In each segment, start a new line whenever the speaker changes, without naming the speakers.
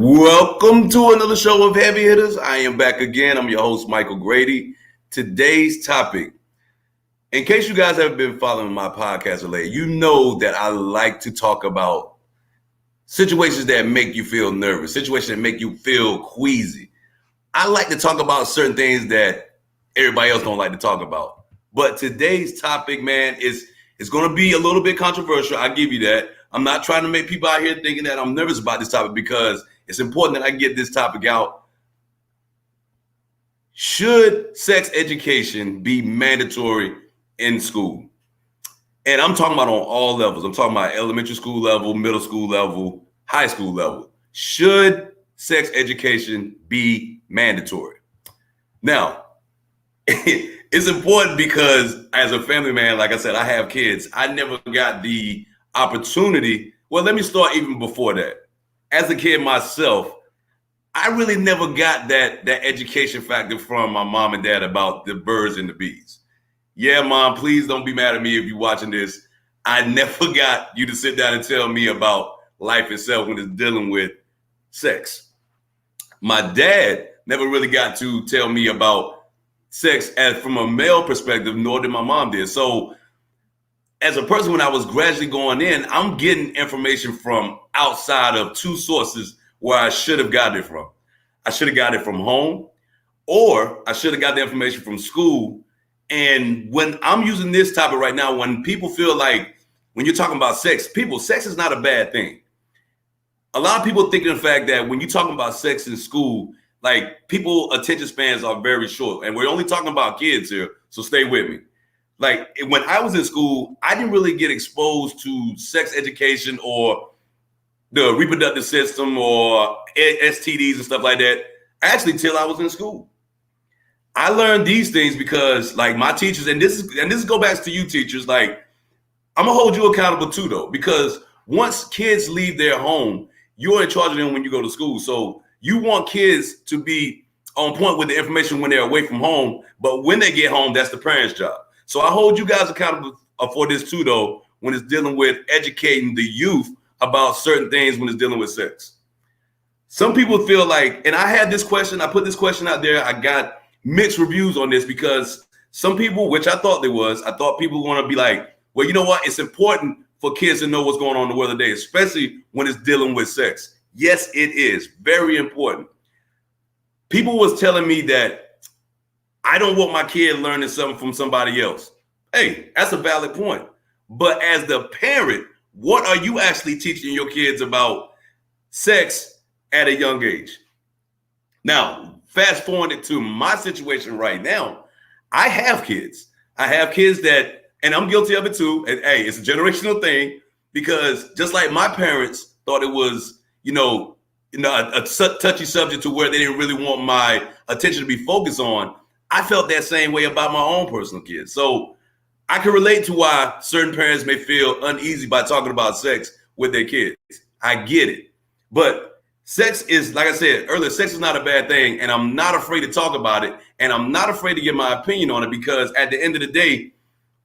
Welcome to another show of Heavy Hitters. I am back again. I'm your host, Michael Grady. Today's topic, in case you guys haven't been following my podcast lately, you know that I like to talk about situations that make you feel nervous, situations that make you feel queasy. I like to talk about certain things that everybody else don't like to talk about. But today's topic, man, is going to be a little bit controversial. I give you that. I'm not trying to make people out here thinking that I'm nervous about this topic because it's important that I get this topic out. Should sex education be mandatory in school? And I'm talking about on all levels. I'm talking about elementary school level, middle school level, high school level. Should sex education be mandatory? Now, it's important because as a family man, like I said, I have kids. I never got the opportunity. Well, let me start even before that. As a kid myself, I really never got that education factor from my mom and dad about the birds and the bees. Yeah, Mom, please don't be mad at me if you're watching this. I never got you to sit down and tell me about life itself when it's dealing with sex. My dad never really got to tell me about sex from a male perspective, nor did my mom did. So as a person, when I was gradually going in, I'm getting information from outside of two sources where I should have got it from. I should have got it from home, or I should have got the information from school. And when I'm using this topic right now, when people feel like, when you're talking about sex, sex is not a bad thing. A lot of people think of the fact that when you're talking about sex in school, like people attention spans are very short, and we're only talking about kids here. So stay with me. Like when I was in school, I didn't really get exposed to sex education or the reproductive system or STDs and stuff like that, actually till I was in school. I learned these things because like my teachers, and this go back to you teachers, like I'm gonna hold you accountable too though, because once kids leave their home, you're in charge of them when you go to school. So you want kids to be on point with the information when they're away from home, but when they get home, that's the parents' job. So I hold you guys accountable for this too, though, when it's dealing with educating the youth about certain things when it's dealing with sex. Some people feel like, and I had this question, I put this question out there, I got mixed reviews on this because some people, which I thought people were going to be like, well, you know what? It's important for kids to know what's going on in the world today, especially when it's dealing with sex. Yes, it is very important. People was telling me that I don't want my kid learning something from somebody else. Hey, that's a valid point. But as the parent, what are you actually teaching your kids about sex at a young age? Now, fast forward to my situation right now. I have kids. I have kids that, and I'm guilty of it too. And hey, it's a generational thing because just like my parents thought it was, a touchy subject to where they didn't really want my attention to be focused on, I felt that same way about my own personal kids. So I can relate to why certain parents may feel uneasy by talking about sex with their kids. I get it. But sex is, like I said earlier, sex is not a bad thing. And I'm not afraid to talk about it. And I'm not afraid to give my opinion on it because at the end of the day,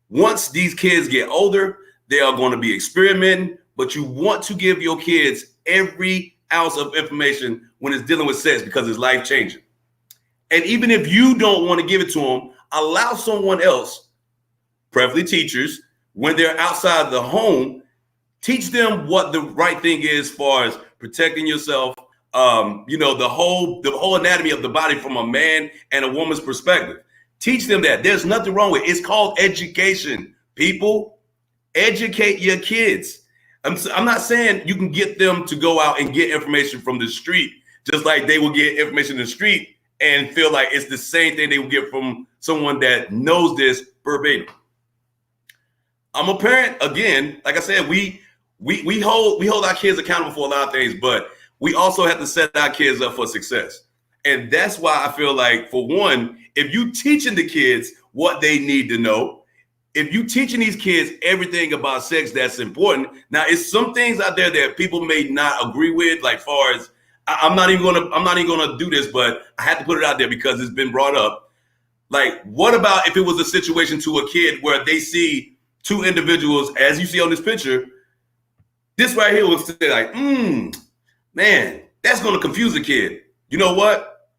once these kids get older, they are going to be experimenting. But you want to give your kids every ounce of information when it's dealing with sex because it's life changing. And even if you don't want to give it to them, allow someone else, preferably teachers, when they're outside the home, teach them what the right thing is as far as protecting yourself, the whole anatomy of the body from a man and a woman's perspective. Teach them that. There's nothing wrong with it. It's called education. People, educate your kids. I'm not saying you can get them to go out and get information from the street, just like they will get information in the street and feel like it's the same thing they will get from someone that knows this verbatim. I'm a parent, again, like I said, we hold our kids accountable for a lot of things, but we also have to set our kids up for success. And that's why I feel like, for one, if you teaching the kids what they need to know, if you teaching these kids everything about sex that's important. Now, it's some things out there that people may not agree with, like far as I'm not even gonna do this, but I had to put it out there because it's been brought up. Like, what about if it was a situation to a kid where they see two individuals, as you see on this picture, this right here was say like, man, that's gonna confuse a kid. You know what?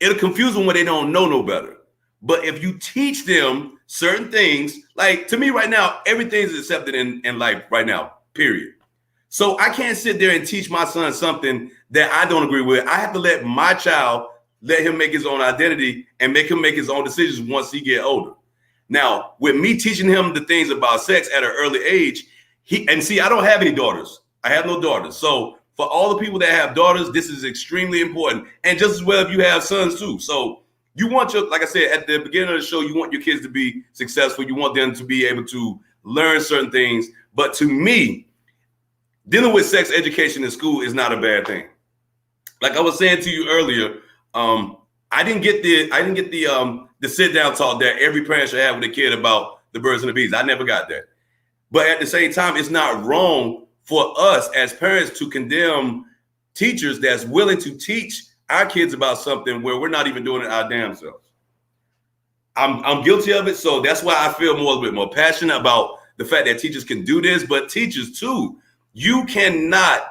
It'll confuse them when they don't know no better. But if you teach them certain things, like to me right now, everything is accepted in life right now, period. So I can't sit there and teach my son something that I don't agree with. I have to let my child, let him make his own identity and make him make his own decisions once he get older. Now, with me teaching him the things about sex at an early age, I don't have any daughters. I have no daughters. So for all the people that have daughters, this is extremely important. And just as well if you have sons too. So you want like I said, at the beginning of the show, you want your kids to be successful. You want them to be able to learn certain things. But to me, dealing with sex education in school is not a bad thing. Like I was saying to you earlier, I didn't get the sit down talk that every parent should have with a kid about the birds and the bees. I never got that. But at the same time, it's not wrong for us as parents to condemn teachers that's willing to teach our kids about something where we're not even doing it our damn selves. I'm guilty of it, so that's why I feel a little bit more passionate about the fact that teachers can do this. But teachers too, you cannot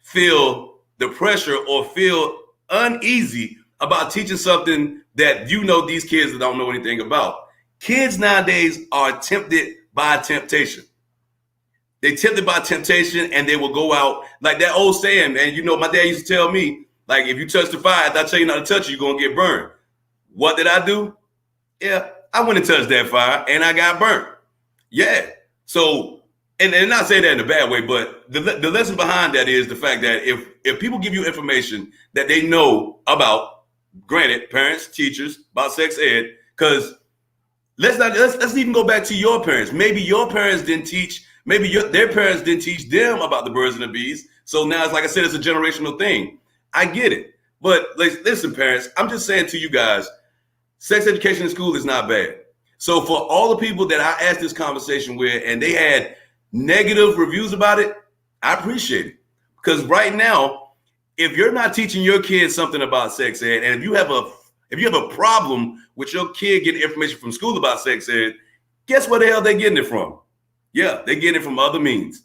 feel the pressure or feel uneasy about teaching something that you know these kids don't know anything about. Kids nowadays are tempted by temptation. They tempted by temptation and they will go out like that old saying. And you know, my dad used to tell me, like, if you touch the fire, if I tell you not to touch it, you're going to get burned. What did I do? Yeah, I went and touched that fire and I got burnt. Yeah. So, and not saying that in a bad way, but the lesson behind that is the fact that if people give you information that they know about, granted, parents, teachers, about sex ed, because let's even go back to your parents. Maybe your parents didn't teach, their parents didn't teach them about the birds and the bees. So now it's like I said, it's a generational thing. I get it. But listen, parents, I'm just saying to you guys, sex education in school is not bad. So for all the people that I asked this conversation with and they had negative reviews about it, I appreciate it. Because right now, if you're not teaching your kids something about sex ed, and if you have a problem with your kid getting information from school about sex ed, guess where the hell they're getting it from? Yeah, they're getting it from other means.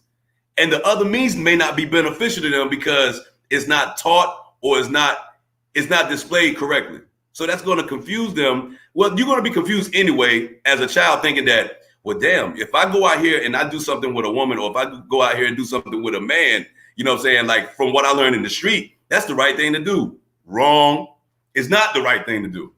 And the other means may not be beneficial to them because it's not taught or it's not displayed correctly. So that's going to confuse them. Well, you're going to be confused anyway as a child, thinking that, well, damn, if I go out here and I do something with a woman, or if I go out here and do something with a man, you know what I'm saying? Like from what I learned in the street, that's the right thing to do. Wrong. It's not the right thing to do.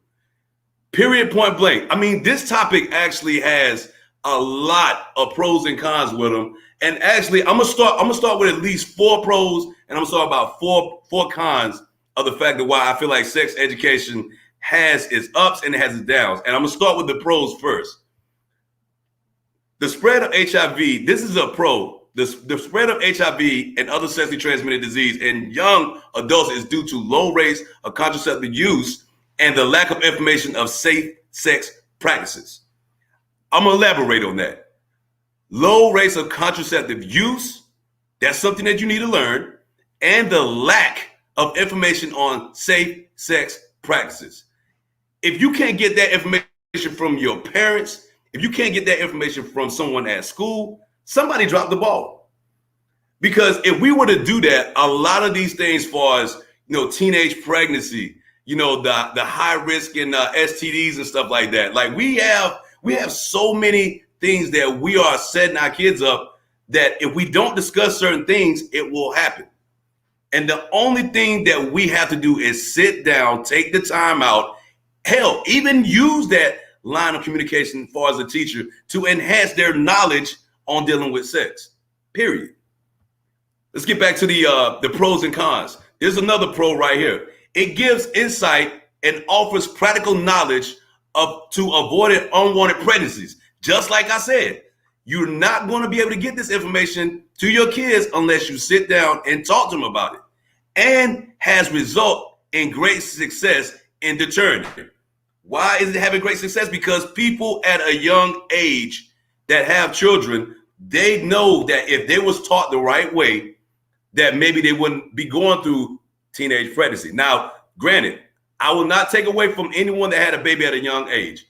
Period, point blank. I mean, this topic actually has a lot of pros and cons with them. And actually, I'm gonna start with at least 4 pros, and I'm gonna start about four cons of the fact that why I feel like sex education has its ups and it has its downs. And I'm gonna start with the pros first. The spread of HIV, this is a pro. The spread of HIV and other sexually transmitted disease in young adults is due to low rates of contraceptive use and the lack of information of safe sex practices. I'm gonna elaborate on that. Low rates of contraceptive use, that's something that you need to learn, and the lack of information on safe sex practices. If you can't get that information from your parents, if you can't get that information from someone at school, somebody dropped the ball. Because if we were to do that, a lot of these things, as far as teenage pregnancy, the high risk and STDs and stuff like that, like we have so many things that we are setting our kids up that if we don't discuss certain things, it will happen. And the only thing that we have to do is sit down, take the time out, hell, even use that line of communication as far as a teacher to enhance their knowledge on dealing with sex, period. Let's get back to the pros and cons. There's another pro right here. It gives insight and offers practical knowledge to avoid unwanted pregnancies. Just like I said, you're not going to be able to get this information to your kids unless you sit down and talk to them about it. and has result in great success in deterring it. Why is it having great success? Because people at a young age that have children, they know that if they was taught the right way, that maybe they wouldn't be going through teenage pregnancy. Now, granted, I will not take away from anyone that had a baby at a young age.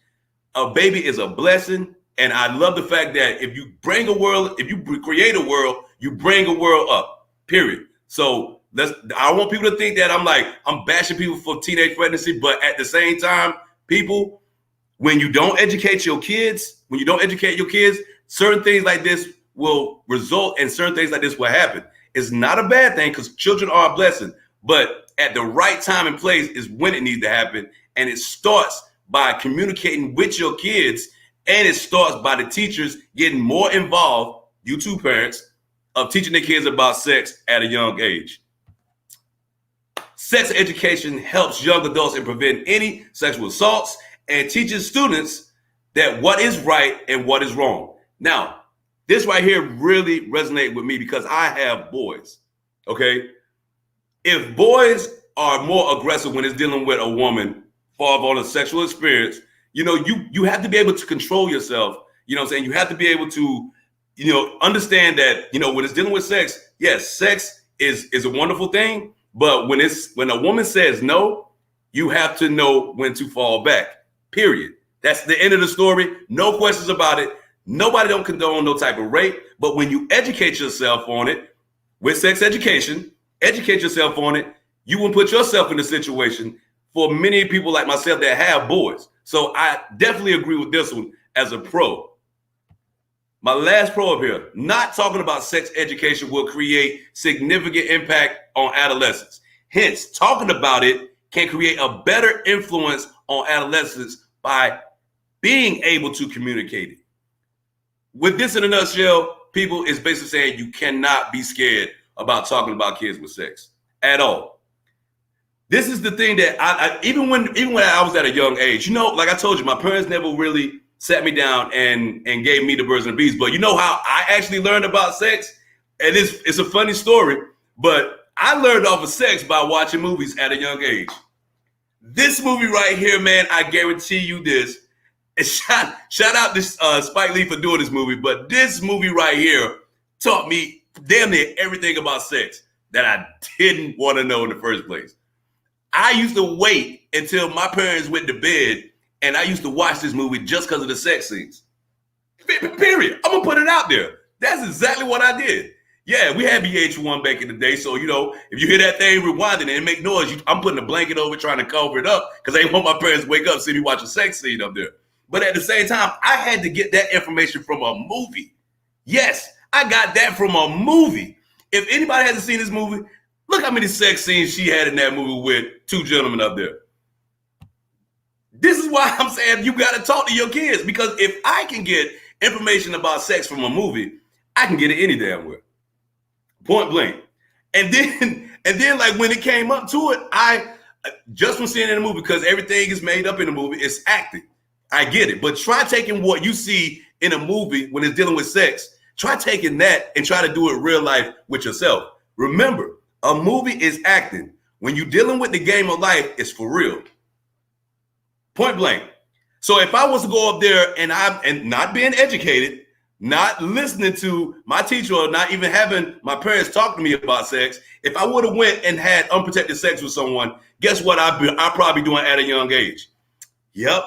A baby is a blessing. And I love the fact that if you create a world, you bring a world up, period. So I don't want people to think that I'm bashing people for teenage pregnancy, but at the same time, people, when you don't educate your kids, certain things like this will result and certain things like this will happen. It's not a bad thing because children are a blessing, but at the right time and place is when it needs to happen. And it starts by communicating with your kids. And it starts by the teachers getting more involved, you two parents, of teaching their kids about sex at a young age. Sex education helps young adults in preventing any sexual assaults and teaches students that what is right and what is wrong. Now, this right here really resonates with me because I have boys, okay? If boys are more aggressive when it's dealing with a woman far on a sexual experience, you have to be able to control yourself. You know what I'm saying? You have to be able to, understand that, when it's dealing with sex, yes, sex is a wonderful thing. But when a woman says no, you have to know when to fall back, period. That's the end of the story. No questions about it. Nobody don't condone no type of rape. But when you educate yourself on it with sex education, educate yourself on it, you will put yourself in a situation for many people like myself that have boys. So I definitely agree with this one as a pro. My last pro up here, not talking about sex education will create significant impact on adolescents. Hence, talking about it can create a better influence on adolescents by being able to communicate it. With this in a nutshell, people is basically saying you cannot be scared about talking about kids with sex at all. This is the thing that I even when I was at a young age, like I told you, my parents never really sat me down and gave me the birds and the bees. But you know how I actually learned about sex? And it's a funny story, but I learned off of sex by watching movies at a young age. This movie right here, man, I guarantee you this. And shout out to Spike Lee for doing this movie, but this movie right here taught me damn near everything about sex that I didn't want to know in the first place. I used to wait until my parents went to bed, and I used to watch this movie just because of the sex scenes. Period. I'm going to put it out there. That's exactly what I did. Yeah, we had VH1 back in the day, so, if you hear that thing rewinding and it make noise, I'm putting a blanket over trying to cover it up because I didn't want my parents to wake up see me watch a sex scene up there. But at the same time, I had to get that information from a movie. Yes, I got that from a movie. If anybody hasn't seen this movie, look how many sex scenes she had in that movie with two gentlemen up there. This is why I'm saying you got to talk to your kids, because if I can get information about sex from a movie, I can get it any damn where. Point blank. And then like when it came up to it, I just from seeing it in the movie, because everything is made up in the movie, it's acting. I get it. But try taking what you see in a movie when it's dealing with sex, try taking that and try to do it real life with yourself. Remember, a movie is acting. When you're dealing with the game of life, it's for real. Point blank. So if I was to go up there and not being educated, not listening to my teacher, or not even having my parents talk to me about sex, if I would have went and had unprotected sex with someone, guess what I'd probably be doing at a young age? Yep,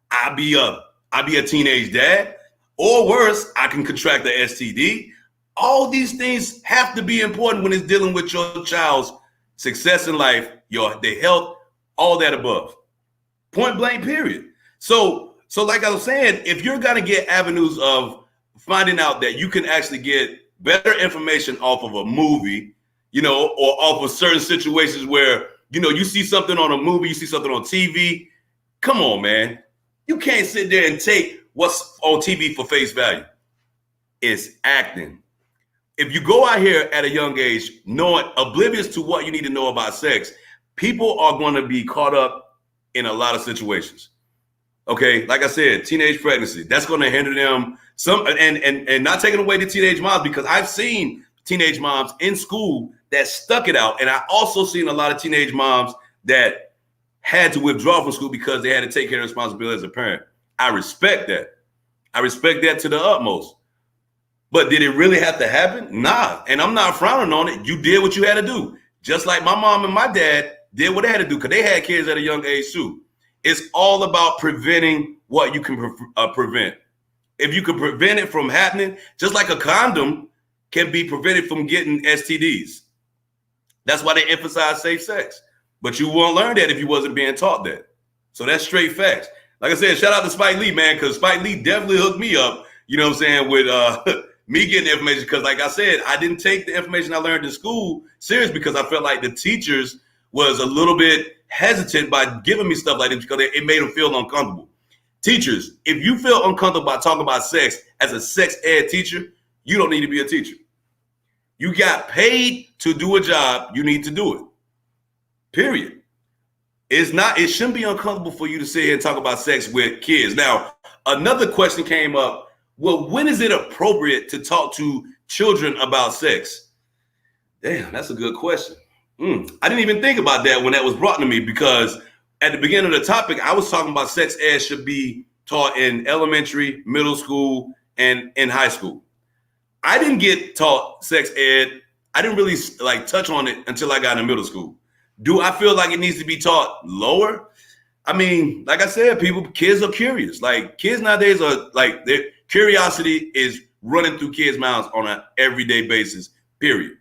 I'd be a teenage dad, or worse, I can contract the STD. All these things have to be important when it's dealing with your child's success in life, their health, all that above. Point blank, period. So like I was saying, if you're gonna get avenues of finding out that you can actually get better information off of a movie, or off of certain situations where, you see something on a movie, you see something on TV. Come on, man. You can't sit there and take what's on TV for face value. It's acting. If you go out here at a young age, oblivious to what you need to know about sex, people are going to be caught up in a lot of situations. Okay, like I said, teenage pregnancy, that's going to hinder them. And not taking away the teenage moms, because I've seen teenage moms in school that stuck it out. And I also seen a lot of teenage moms that had to withdraw from school because they had to take care of responsibility as a parent. I respect that. I respect that to the utmost. But did it really have to happen? Nah. And I'm not frowning on it. You did what you had to do. Just like my mom and my dad did what they had to do because they had kids at a young age too. It's all about preventing what you can prevent. If you can prevent it from happening, just like a condom can be prevented from getting STDs. That's why they emphasize safe sex. But you won't learn that if you wasn't being taught that. So that's straight facts. Like I said, shout out to Spike Lee, man, because Spike Lee definitely hooked me up, you know what I'm saying, with me getting the information. Because like I said, I didn't take the information I learned in school serious because I felt like the teachers was a little bit hesitant by giving me stuff like this because it made them feel uncomfortable. Teachers, if you feel uncomfortable by talking about sex as a sex ed teacher, you don't need to be a teacher. You got paid to do a job, you need to do it. Period. It shouldn't be uncomfortable for you to sit here and talk about sex with kids. Now, another question came up. Well, when is it appropriate to talk to children about sex? Damn, that's a good question. I didn't even think about that when that was brought to me because at the beginning of the topic, I was talking about sex ed should be taught in elementary, middle school, and in high school. I didn't get taught sex ed. I didn't really touch on it until I got in middle school. Do I feel like it needs to be taught lower? I mean, like I said, kids are curious. Like kids nowadays are like their curiosity is running through kids' mouths on an everyday basis, period.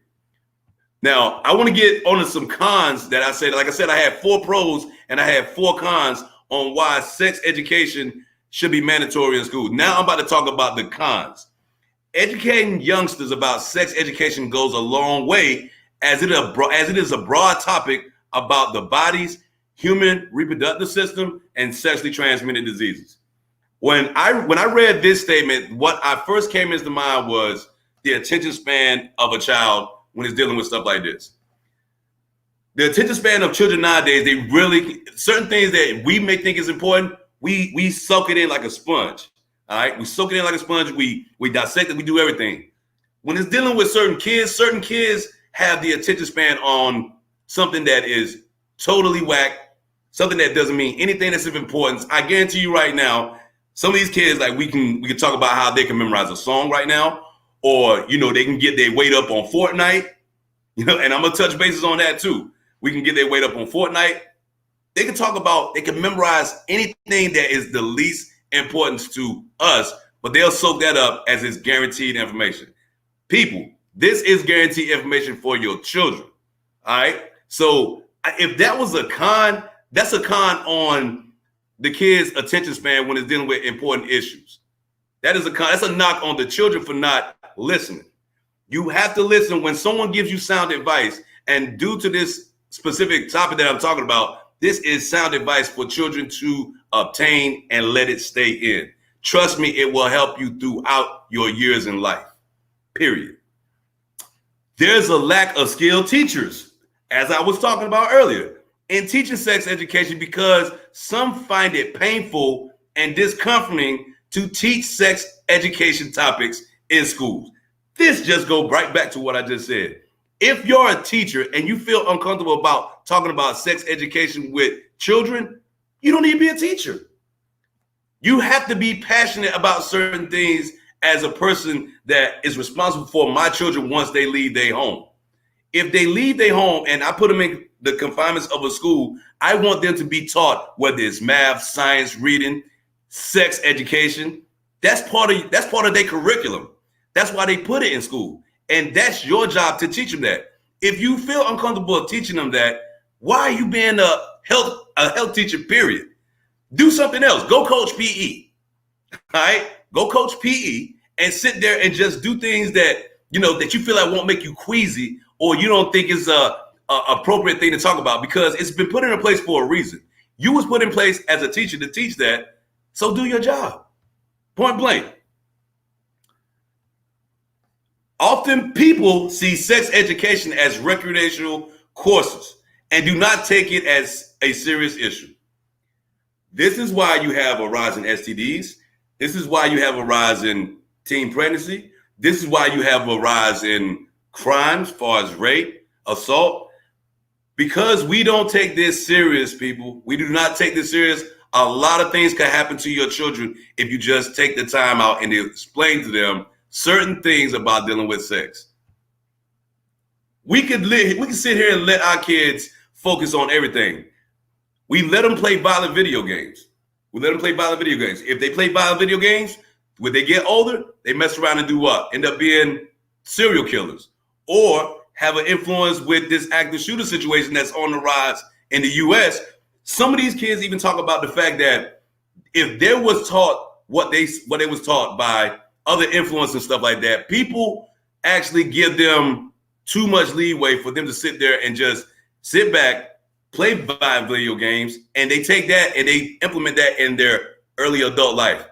Now, I want to get onto some cons that I said. Like I said, I had 4 pros and I had 4 cons on why sex education should be mandatory in school. Now I'm about to talk about the cons. Educating youngsters about sex education goes a long way as it is a broad topic about the body's human reproductive system and sexually transmitted diseases. When I read this statement, what I first came into mind was the attention span of a child when it's dealing with stuff like this. The attention span of children nowadays, they really, certain things that we may think is important, we soak it in like a sponge. All right, we soak it in like a sponge. We dissect it. We do everything. When it's dealing with certain kids have the attention span on something that is totally whack, something that doesn't mean anything that's of importance. I guarantee you right now, some of these kids, like we can talk about how they can memorize a song right now, or they can get their weight up on Fortnite. And I'm gonna touch bases on that too. We can get their weight up on Fortnite. They can memorize anything that is the least importance to us, but they'll soak that up as it's guaranteed information. People, this is guaranteed information for your children. All right. So if that was a con, that's a con on the kids' attention span when it's dealing with important issues. That is a con. That's a knock on the children for not listening. You have to listen when someone gives you sound advice. And due to this specific topic that I'm talking about, this is sound advice for children to obtain and let it stay in. Trust me, it will help you throughout your years in life. Period. There's a lack of skilled teachers, as I was talking about earlier, in teaching sex education because some find it painful and discomforting to teach sex education topics in schools. This just goes right back to what I just said. If you're a teacher and you feel uncomfortable about talking about sex education with children, you don't need to be a teacher. You have to be passionate about certain things as a person that is responsible for my children once they leave their home. If they leave their home and I put them in the confinements of a school, I want them to be taught whether it's math, science, reading, sex education. That's part of their curriculum. That's why they put it in school. And that's your job to teach them that. If you feel uncomfortable teaching them that, why are you being a health teacher, period? Do something else. Go coach PE. All right? Go coach PE and sit there and just do things that, that you feel like won't make you queasy or you don't think is a appropriate thing to talk about because it's been put in place for a reason. You was put in place as a teacher to teach that, so do your job. Point blank. Often people see sex education as recreational courses and do not take it as a serious issue. This is why you have a rise in STDs. This is why you have a rise in teen pregnancy. This is why you have a rise in crimes, as far as rape, assault, because we don't take this serious, people. We do not take this serious. A lot of things can happen to your children if you just take the time out and explain to them certain things about dealing with sex. We could sit here and let our kids focus on everything. We let them play violent video games. If they play violent video games, when they get older, they mess around and do what? End up being serial killers or have an influence with this active shooter situation that's on the rise in the U.S. Some of these kids even talk about the fact that if they was taught what they was taught by other influence and stuff like that, people actually give them too much leeway for them to sit there and just sit back, play violent video games, and they take that and they implement that in their early adult life.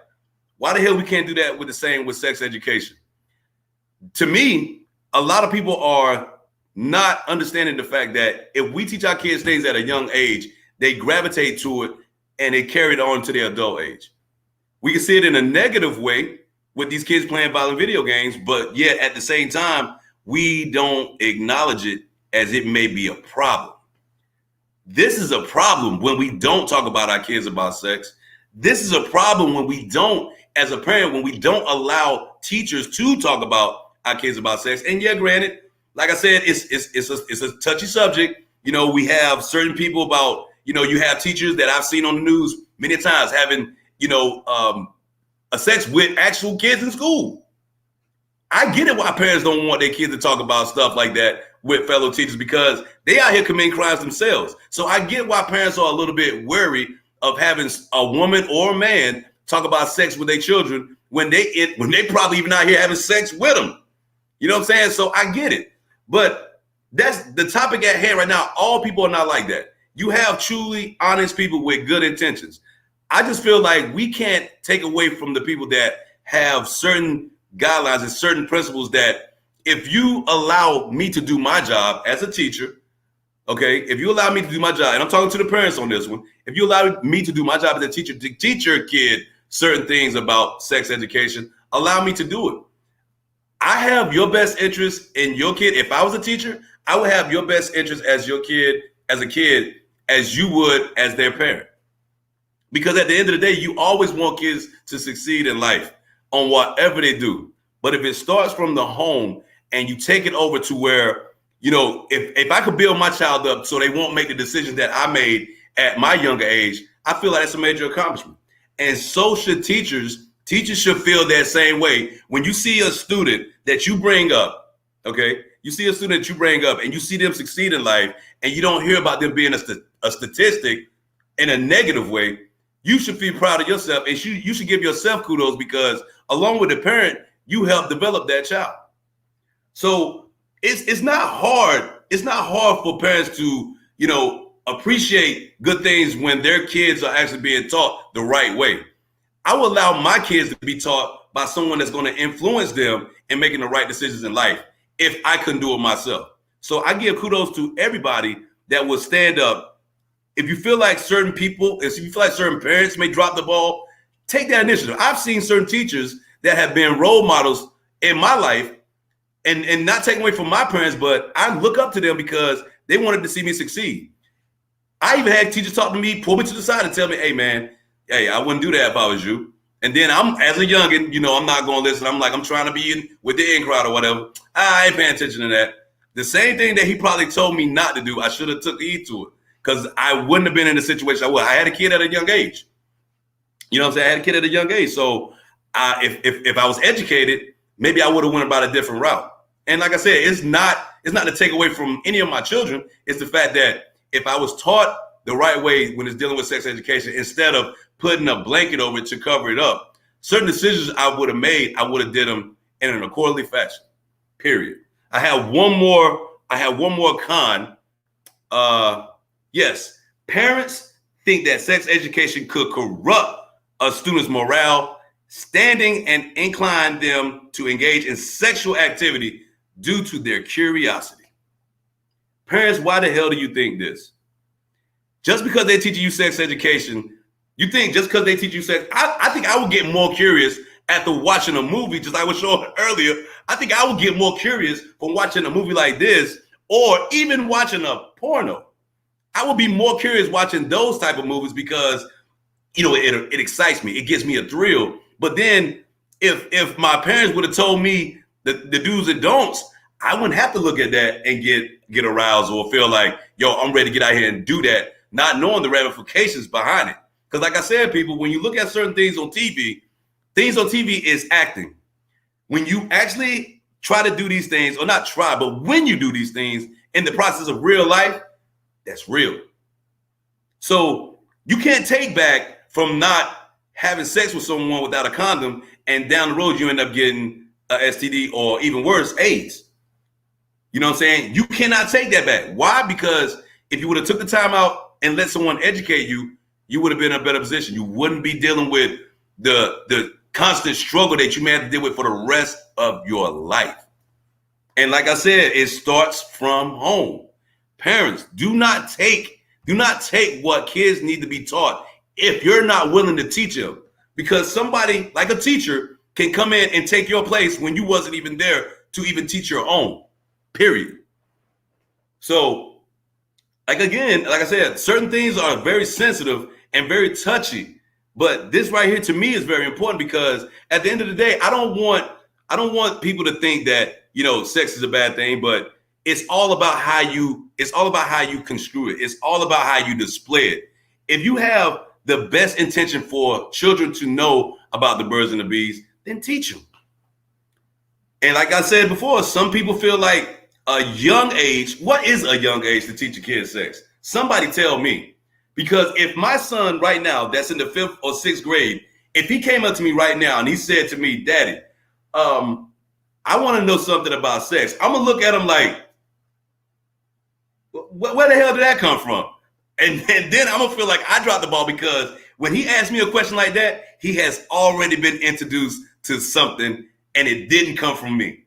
Why the hell we can't do that with sex education? To me, a lot of people are not understanding the fact that if we teach our kids things at a young age, they gravitate to it and they carry it on to their adult age. We can see it in a negative way with these kids playing violent video games, but yet at the same time, we don't acknowledge it as it may be a problem. This is a problem when we don't talk about our kids about sex. This is a problem when we don't, as a parent, when we don't allow teachers to talk about our kids about sex. And yeah, granted, like I said, it's a touchy subject. We have certain people about, you have teachers that I've seen on the news many times having, a sex with actual kids in school. I get it why parents don't want their kids to talk about stuff like that with fellow teachers because they out here committing crimes themselves. So I get why parents are a little bit worried of having a woman or a man talk about sex with their children when they probably even out here having sex with them. You know what I'm saying? So I get it. But that's the topic at hand right now. All people are not like that. You have truly honest people with good intentions. I just feel like we can't take away from the people that have certain guidelines and certain principles that if you allow me to do my job as a teacher, okay, if you allow me to do my job, and I'm talking to the parents on this one, if you allow me to do my job as a teacher to teach your kid certain things about sex education, allow me to do it. I have your best interest in your kid. If I was a teacher, I would have your best interest as your kid, as a kid, as you would as their parent. Because at the end of the day, you always want kids to succeed in life on whatever they do. But if it starts from the home and you take it over to where, if I could build my child up so they won't make the decisions that I made at my younger age, I feel like that's a major accomplishment. And so should teachers. Teachers should feel that same way. When you see a student that you bring up, okay, you see a student that you bring up and you see them succeed in life and you don't hear about them being a statistic in a negative way, you should feel proud of yourself and you should give yourself kudos because along with the parent, you help develop that child. So it's not hard. It's not hard for parents to, appreciate good things when their kids are actually being taught the right way. I will allow my kids to be taught by someone that's going to influence them in making the right decisions in life if I couldn't do it myself. So I give kudos to everybody that will stand up. If you feel like certain people, if you feel like certain parents may drop the ball, take that initiative. I've seen certain teachers that have been role models in my life and not taking away from my parents, but I look up to them because they wanted to see me succeed. I even had teachers talk to me, pull me to the side and tell me, hey, man, hey, I wouldn't do that if I was you. And then I'm, as a youngin, I'm not going to listen. I'm trying to be in with the in crowd or whatever. I ain't paying attention to that. The same thing that he probably told me not to do, I should have took heed to it because I wouldn't have been in the situation I was. I had a kid at a young age. You know what I'm saying? I had a kid at a young age. So if I was educated, maybe I would have went about a different route. And like I said, it's not to take away from any of my children. It's the fact that if I was taught the right way when it's dealing with sex education, instead of putting a blanket over it to cover it up, certain decisions I would have made, I would have did them in an accordingly fashion, period. I have one more con. Yes, parents think that sex education could corrupt a student's morale, standing and incline them to engage in sexual activity due to their curiosity. Parents, why the hell do you think this? Just because they're teaching you sex education, you think just because they teach you sex, I think I would get more curious after watching a movie, just like I was showing earlier. I think I would get more curious from watching a movie like this, or even watching a porno. I would be more curious watching those type of movies because, it excites me. It gives me a thrill. But then if my parents would have told me the do's and don'ts, I wouldn't have to look at that and get aroused or feel like, yo, I'm ready to get out here and do that, not knowing the ramifications behind it. Because like I said, people, when you look at certain things on TV is acting. When you actually try to do these things, or not try, but when you do these things in the process of real life, that's real. So you can't take back from not having sex with someone without a condom, and down the road you end up getting a STD or even worse, AIDS. You know what I'm saying? You cannot take that back. Why? Because if you would have took the time out and let someone educate you, you would have been in a better position. You wouldn't be dealing with the constant struggle that you may have to deal with for the rest of your life. And like I said, it starts from home. Parents, do not take what kids need to be taught if you're not willing to teach them. Because somebody like a teacher can come in and take your place when you wasn't even there to even teach your own, period. So, like I said, certain things are very sensitive and very touchy. But this right here to me is very important because at the end of the day, I don't want people to think that, sex is a bad thing, but it's all about how you construe it. It's all about how you display it. If you have the best intention for children to know about the birds and the bees, then teach them. And like I said before, some people feel like a young age. What is a young age to teach a kid sex? Somebody tell me. Because if my son right now, that's in the 5th or 6th grade, if he came up to me right now and he said to me, Daddy, I want to know something about sex, I'm going to look at him like, where the hell did that come from? And then I'm going to feel like I dropped the ball because when he asked me a question like that, he has already been introduced to something and it didn't come from me.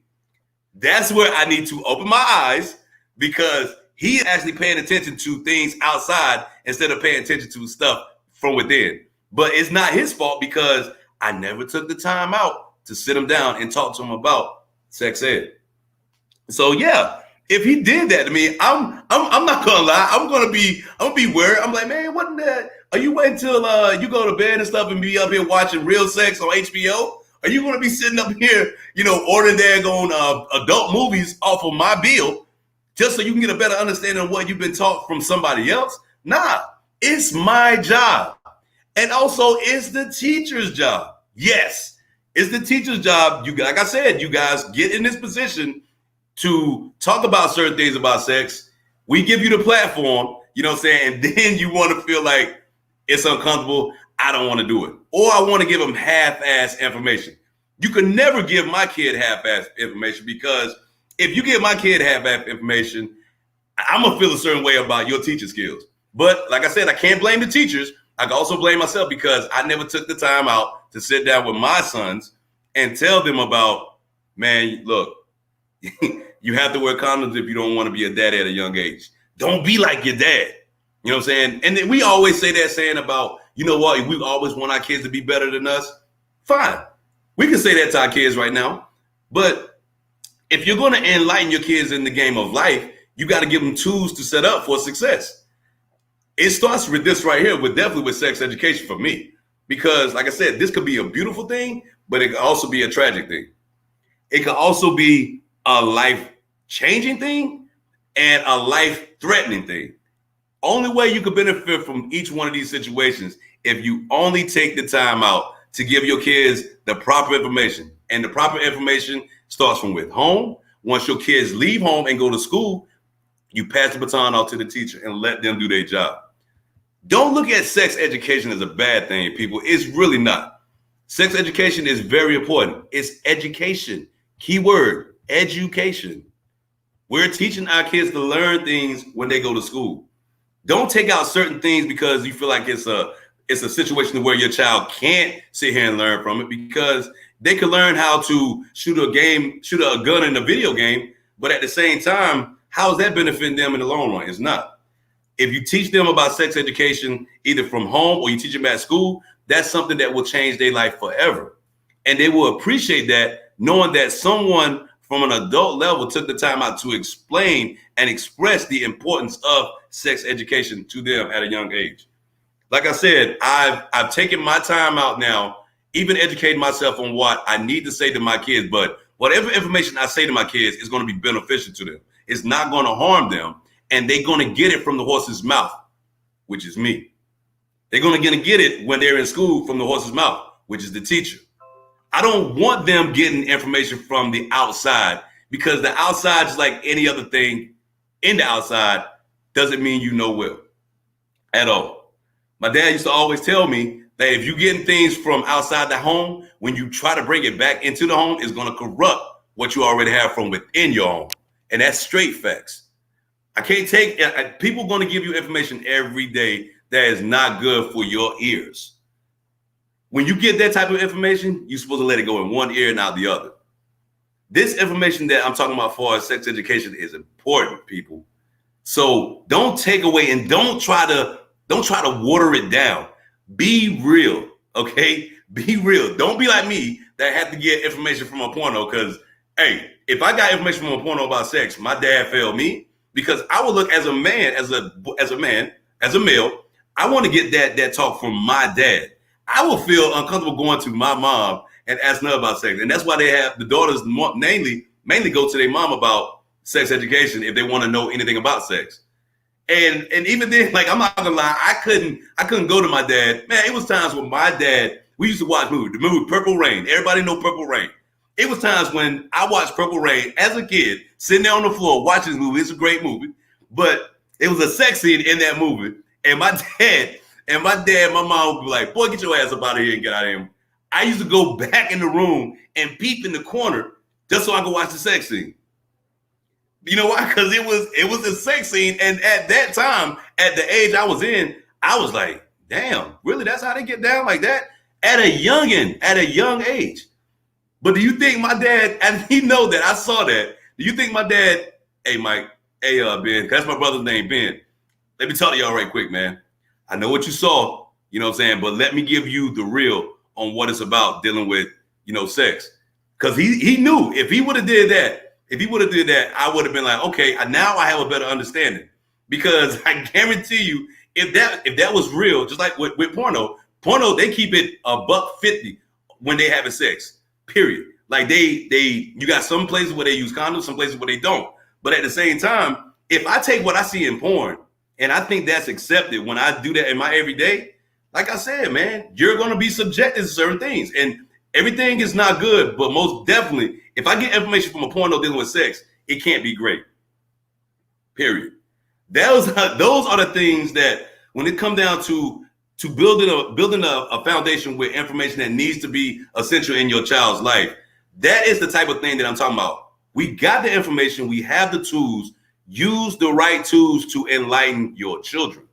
That's where I need to open my eyes because he's actually paying attention to things outside instead of paying attention to stuff from within. But it's not his fault because I never took the time out to sit him down and talk to him about sex ed. So yeah, if he did that to me, I'm not gonna lie. I'm gonna be worried. I'm like, man, what in that? Are you waiting till you go to bed and stuff and be up here watching real sex on HBO? Are you gonna be sitting up here, ordering daggone adult movies off of my bill just so you can get a better understanding of what you've been taught from somebody else? Nah, it's my job. And also it's the teacher's job. Yes, it's the teacher's job. Like I said, you guys get in this position to talk about certain things about sex. We give you the platform, and then you want to feel like it's uncomfortable. I don't want to do it. Or I want to give them half-ass information. You can never give my kid half-ass information because if you give my kid half-ass information, I'm going to feel a certain way about your teaching skills. But like I said, I can't blame the teachers. I can also blame myself because I never took the time out to sit down with my sons and tell them about, man, look, you have to wear condoms if you don't want to be a daddy at a young age. Don't be like your dad. You know what I'm saying? And then we always say that saying about, we always want our kids to be better than us. Fine. We can say that to our kids right now. But if you're going to enlighten your kids in the game of life, you got to give them tools to set up for success. It starts with this right here, definitely with sex education for me. Because like I said, this could be a beautiful thing, but it could also be a tragic thing. It could also be a life-changing thing and a life-threatening thing. Only way you could benefit from each one of these situations if you only take the time out to give your kids the proper information. And the proper information starts from with home. Once your kids leave home and go to school, you pass the baton out to the teacher and let them do their job. Don't look at sex education as a bad thing, people. It's really not. Sex education is very important. It's education. Keyword, education. We're teaching our kids to learn things when they go to school. Don't take out certain things because you feel like it's a situation where your child can't sit here and learn from it, because they could learn how to shoot a gun in a video game, but at the same time, how is that benefiting them in the long run? It's not. If you teach them about sex education, either from home or you teach them at school, that's something that will change their life forever. And they will appreciate that, knowing that someone from an adult level took the time out to explain and express the importance of sex education to them at a young age. Like I said, I've taken my time out now, even educating myself on what I need to say to my kids. But whatever information I say to my kids is going to be beneficial to them. It's not going to harm them. And they're going to get it from the horse's mouth, which is me. They're going to get it when they're in school from the horse's mouth, which is the teacher. I don't want them getting information from the outside, because the outside is like any other thing in the outside, doesn't mean you know well at all. My dad used to always tell me that if you're getting things from outside the home, when you try to bring it back into the home, it's going to corrupt what you already have from within your home. And that's straight facts. I can't take, people going to give you information every day that is not good for your ears. When you get that type of information, you're supposed to let it go in one ear and out the other. This information that I'm talking about for sex education is important, people. So don't take away and don't try to water it down. Be real, okay? Be real. Don't be like me that had to get information from a porno, because, hey, if I got information from a porno about sex, my dad failed me, because I would look as a man, as a male, I want to get that talk from my dad. I will feel uncomfortable going to my mom and asking her about sex. And that's why they have the daughters mainly go to their mom about sex education if they want to know anything about sex. And even then, like, I'm not gonna lie, I couldn't go to my dad. Man, it was times when my dad, we used to watch the movie Purple Rain. Everybody know Purple Rain. It was times when I watched Purple Rain as a kid, sitting there on the floor watching this movie. It's a great movie, but it was a sex scene in that movie. And my mom would be like, boy, get your ass up out of here and get out of here. I used to go back in the room and peep in the corner just so I could watch the sex scene. You know why? Because it was a sex scene. And at that time, at the age I was in, I was like, damn, really? That's how they get down like that? At a young age. But do you think my dad, and he know that I saw that, do you think my dad, hey, Mike, hey, Ben, that's my brother's name, Ben. Let me tell y'all right quick, man. I know what you saw, you know what I'm saying? But let me give you the real on what it's about dealing with, sex. Because he knew if he would have did that, I would have been like, okay, now I have a better understanding. Because I guarantee you, if that was real, just like with porno, they keep it $150 when they having sex, period. Like you got some places where they use condoms, some places where they don't. But at the same time, if I take what I see in porn, and I think that's accepted when I do that in my everyday, like I said, man, you're going to be subjected to certain things. And everything is not good, but most definitely, if I get information from a porno dealing with sex, it can't be great. Period. Those are the things that, when it comes down to building a foundation with information that needs to be essential in your child's life, that is the type of thing that I'm talking about. We got the information, we have the tools. Use the right tools to enlighten your children.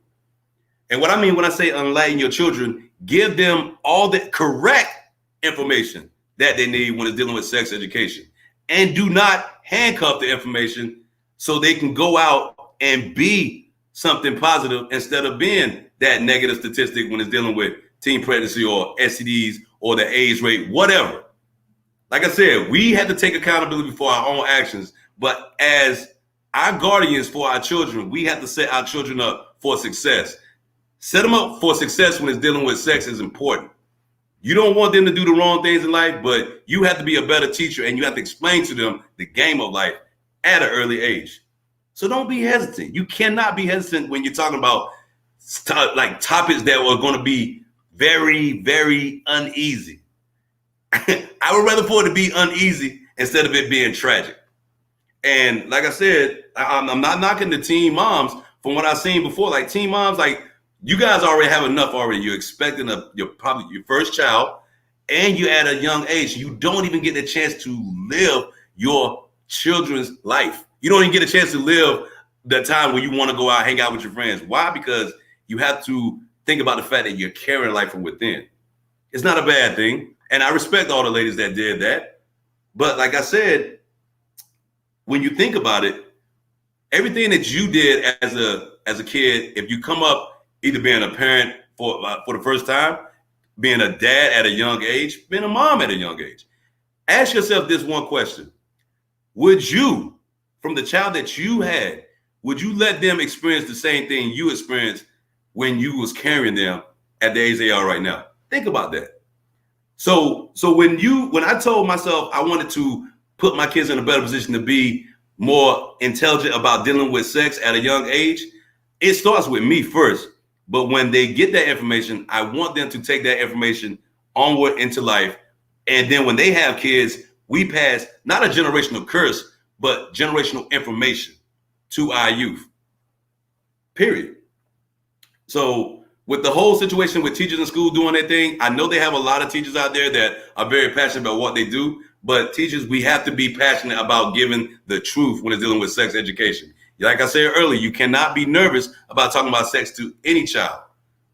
And what I mean when I say enlighten your children, give them all the correct information that they need when it's dealing with sex education. And do not handcuff the information so they can go out and be something positive instead of being that negative statistic when it's dealing with teen pregnancy or STDs or the AIDS rate, whatever. Like I said, we have to take accountability for our own actions, but as our guardians for our children, we have to set our children up for success. Set them up for success when it's dealing with sex is important. You don't want them to do the wrong things in life, but you have to be a better teacher and you have to explain to them the game of life at an early age. So don't be hesitant. You cannot be hesitant when you're talking about topics that are going to be very, very uneasy. I would rather for it to be uneasy instead of it being tragic. And like I said, I'm not knocking the teen moms from what I've seen before. Like teen moms, like you guys already have enough already. You're expecting probably your first child, and you're at a young age. You don't even get the chance to live your children's life. You don't even get a chance to live the time where you want to go out, hang out with your friends. Why? Because you have to think about the fact that you're carrying life from within. It's not a bad thing. And I respect all the ladies that did that. But like I said, when you think about it, everything that you did as a kid, if you come up either being a parent for the first time, being a dad at a young age, being a mom at a young age. Ask yourself this one question. Would you, from the child that you had, would you let them experience the same thing you experienced when you was carrying them at the age they are right now? Think about that. So when I told myself I wanted to put my kids in a better position to be more intelligent about dealing with sex at a young age, it starts with me first. But when they get that information, I want them to take that information onward into life. And then when they have kids, we pass not a generational curse, but generational information to our youth. Period. So with the whole situation with teachers in school doing their thing, I know they have a lot of teachers out there that are very passionate about what they do, but teachers, we have to be passionate about giving the truth when it's dealing with sex education. Like I said earlier, you cannot be nervous about talking about sex to any child.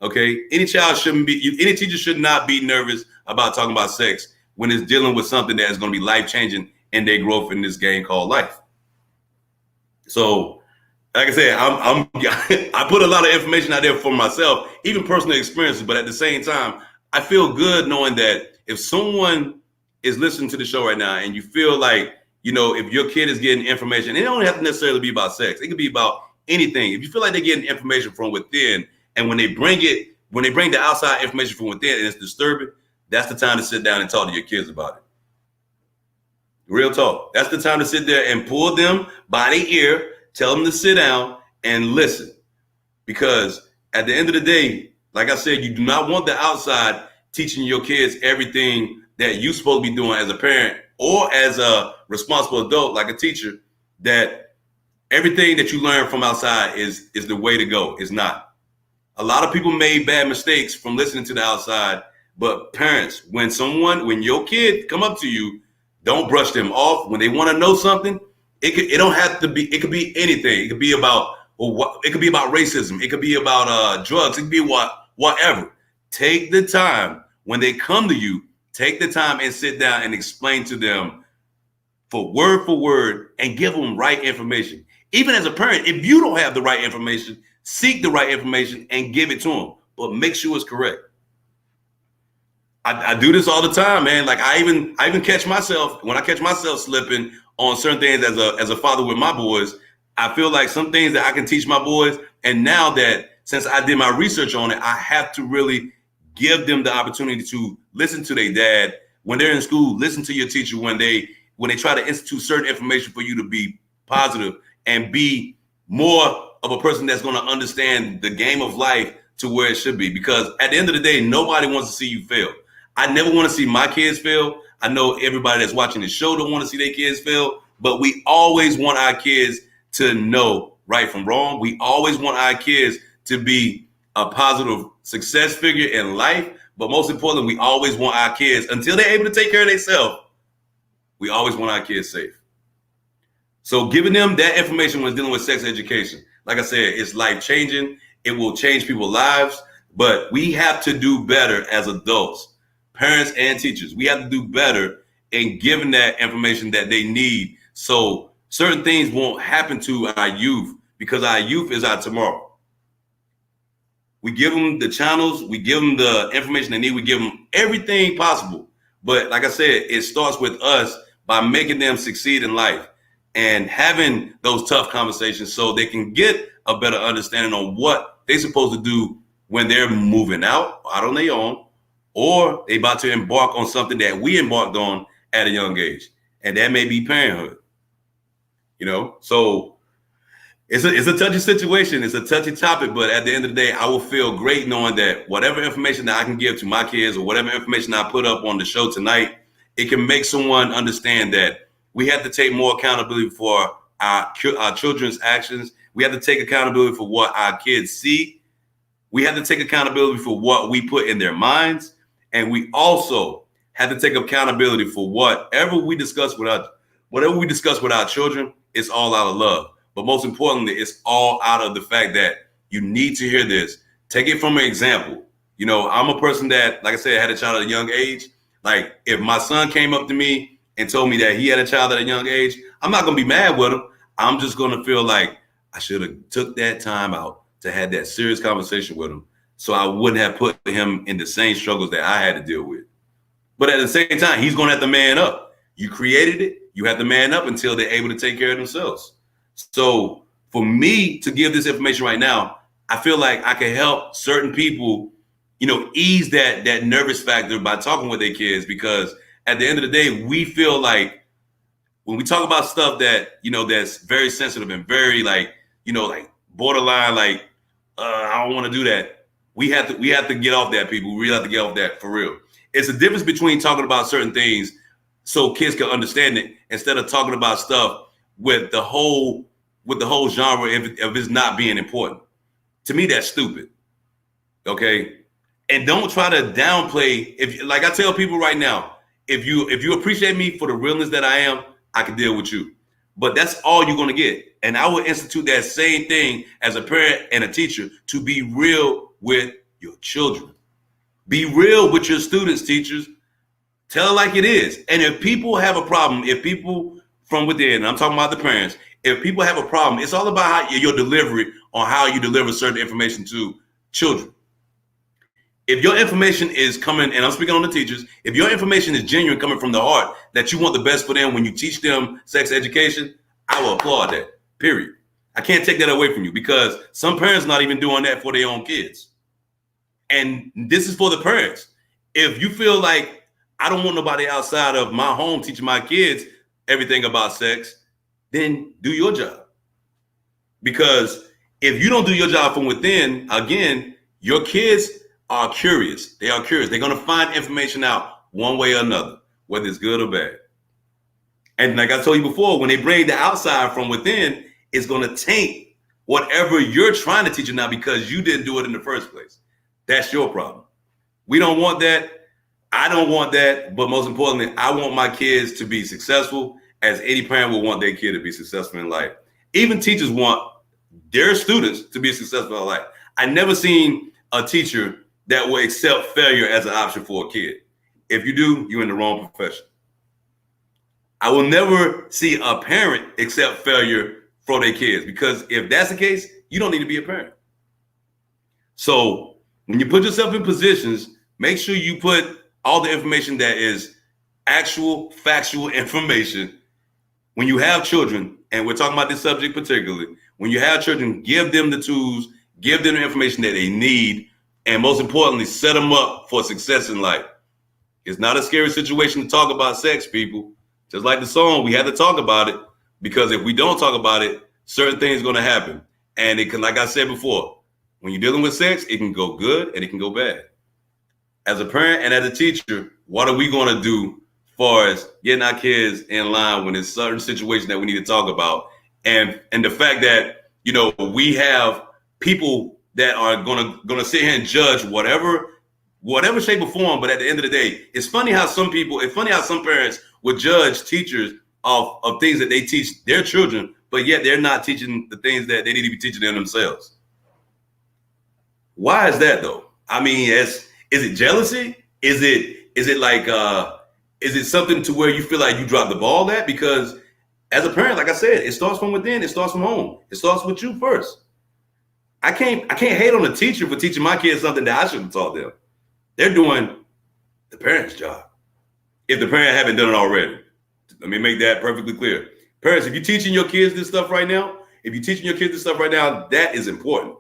Okay? Any teacher should not be nervous about talking about sex when it's dealing with something that is going to be life-changing in their growth in this game called life. So, like I said, I put a lot of information out there for myself, even personal experiences, but at the same time, I feel good knowing that if someone is listening to the show right now and you feel like, if your kid is getting information, it don't have to necessarily be about sex. It could be about anything. If you feel like they're getting information from within, and when they bring the outside information from within and it's disturbing, that's the time to sit down and talk to your kids about it. Real talk. That's the time to sit there and pull them by the ear, tell them to sit down and listen. Because at the end of the day, like I said, you do not want the outside teaching your kids everything that you're supposed to be doing as a parent or as a responsible adult, like a teacher, that everything that you learn from outside is the way to go. It's not. A lot of people made bad mistakes from listening to the outside, but parents, when your kid come up to you, don't brush them off. When they want to know something, it don't have to be, it could be anything. It could be about racism. It could be about drugs. It could be whatever. Take the time when they come to you, take the time and sit down and explain to them for word and give them right information. Even as a parent, if you don't have the right information, seek the right information and give it to them, but make sure it's correct. I do this all the time, man. Like I even catch myself when I catch myself slipping on certain things as a father with my boys. I feel like some things that I can teach my boys, and now that since I did my research on it, I have to really give them the opportunity to listen to their dad when they're in school. Listen to your teacher when they try to institute certain information for you to be positive and be more of a person that's going to understand the game of life to where it should be. Because at the end of the day, nobody wants to see you fail. I never want to see my kids fail. I know everybody that's watching the show don't want to see their kids fail, but we always want our kids to know right from wrong. We always want our kids to be a positive success figure in life. But most importantly, we always want our kids, until they're able to take care of themselves, we always want our kids safe. So giving them that information when dealing with sex education, like I said, it's life changing. It will change people's lives, but we have to do better as adults, parents and teachers. We have to do better in giving that information that they need, so certain things won't happen to our youth, because our youth is our tomorrow. We give them the channels, we give them the information they need, we give them everything possible. But like I said, it starts with us by making them succeed in life and having those tough conversations so they can get a better understanding on what they're supposed to do when they're moving out on their own, or they about to embark on something that we embarked on at a young age. And that may be parenthood. So it's a touchy situation. It's a touchy topic, but at the end of the day, I will feel great knowing that whatever information that I can give to my kids or whatever information I put up on the show tonight, it can make someone understand that we have to take more accountability for our children's actions. We have to take accountability for what our kids see. We have to take accountability for what we put in their minds. And we also have to take accountability for whatever we discuss with our children. It's all out of love. But most importantly, it's all out of the fact that you need to hear this. Take it from an example. I'm a person that, like I said, had a child at a young age. Like if my son came up to me and told me that he had a child at a young age, I'm not going to be mad with him. I'm just going to feel like I should have took that time out to have that serious conversation with him so I wouldn't have put him in the same struggles that I had to deal with. But at the same time, he's going to have to man up. You created it. You have to man up until they're able to take care of themselves. So for me to give this information right now, I feel like I can help certain people, ease that nervous factor by talking with their kids, because at the end of the day, we feel like when we talk about stuff that, that's very sensitive and very like borderline, like, I don't want to do that. We have to get off that, people. We really have to get off that for real. It's a difference between talking about certain things so kids can understand it instead of talking about stuff with the whole genre if it's not being important. To me, that's stupid. Okay. And don't try to downplay. If, like I tell people right now, if you appreciate me for the realness that I am, I can deal with you. But that's all you're going to get. And I will institute that same thing as a parent and a teacher, to be real with your children. Be real with your students, teachers. Tell it like it is. And if people have a problem, if people from within, I'm talking about the parents, if people have a problem, it's all about your delivery on how you deliver certain information to children. If your information is coming, and I'm speaking on the teachers, if your information is genuine, coming from the heart, that you want the best for them when you teach them sex education, I will applaud that, period. I can't take that away from you, because some parents not even doing that for their own kids. And this is for the parents. If you feel like I don't want nobody outside of my home teaching my kids everything about sex, then do your job. Because if you don't do your job from within, again, your kids are curious. They are curious. They're going to find information out one way or another, whether it's good or bad. And like I told you before, when they bring the outside from within, it's going to taint whatever you're trying to teach them now, because you didn't do it in the first place. That's your problem. We don't want that. I don't want that. But most importantly, I want my kids to be successful, as any parent will want their kid to be successful in life. Even teachers want their students to be successful in life. I never seen a teacher that will accept failure as an option for a kid. If you do, you're in the wrong profession. I will never see a parent accept failure for their kids, because if that's the case, you don't need to be a parent. So when you put yourself in positions, make sure you put all the information that is actual, factual information. When you have children, and we're talking about this subject particularly, when you have children, give them the tools, give them the information that they need, and most importantly, set them up for success in life. It's not a scary situation to talk about sex, people. Just like the song, we had to talk about it, because if we don't talk about it, certain things are going to happen. And it can, like I said before, when you're dealing with sex, it can go good and it can go bad. As a parent and as a teacher, what are we going to do as far as getting our kids in line when there's certain situations that we need to talk about? And the fact that, we have people that are gonna sit here and judge whatever shape or form. But at the end of the day, it's funny how some parents would judge teachers of things that they teach their children, but yet they're not teaching the things that they need to be teaching them themselves. Why is that though? I mean, is it jealousy? Is it like is it something to where you feel like you dropped the ball at? Because as a parent, like I said, it starts from within, it starts from home. It starts with you first. I can't hate on a teacher for teaching my kids something that I should have taught them. They're doing the parent's job, if the parent haven't done it already. Let me make that perfectly clear. Parents, if you're teaching your kids this stuff right now, that is important.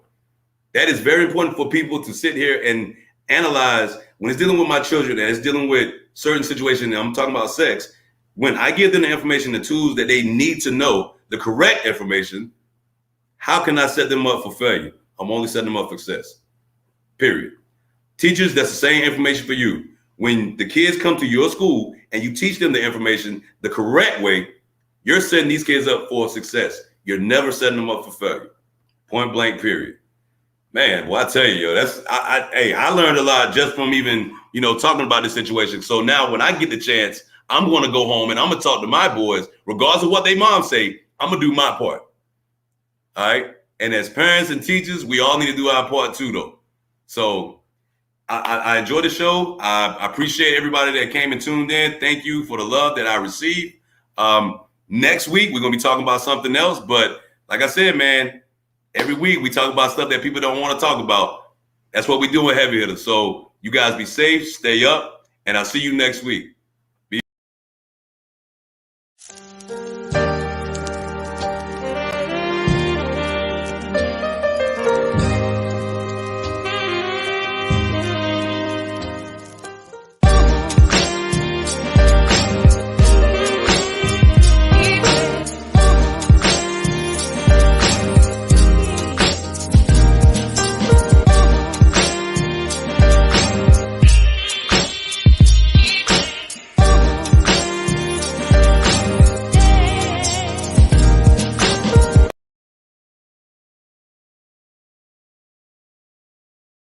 That is very important for people to sit here and analyze when it's dealing with my children and it's dealing with certain situations. And I'm talking about sex. When I give them the information, the tools that they need to know, the correct information, how can I set them up for failure? I'm only setting them up for success, period. Teachers, that's the same information for you. When the kids come to your school and you teach them the information the correct way, you're setting these kids up for success. You're never setting them up for failure. Point blank, period. Man, well, I tell you, I learned a lot just from even, talking about this situation. So now when I get the chance, I'm going to go home and I'm going to talk to my boys, regardless of what they moms say. I'm going to do my part. All right. And as parents and teachers, we all need to do our part too, though. So I enjoyed the show. I appreciate everybody that came and tuned in. Thank you for the love that I received. Next week, we're going to be talking about something else. But like I said, man, every week we talk about stuff that people don't want to talk about. That's what we do with Heavy Hitters. So you guys be safe, stay up, and I'll see you next week.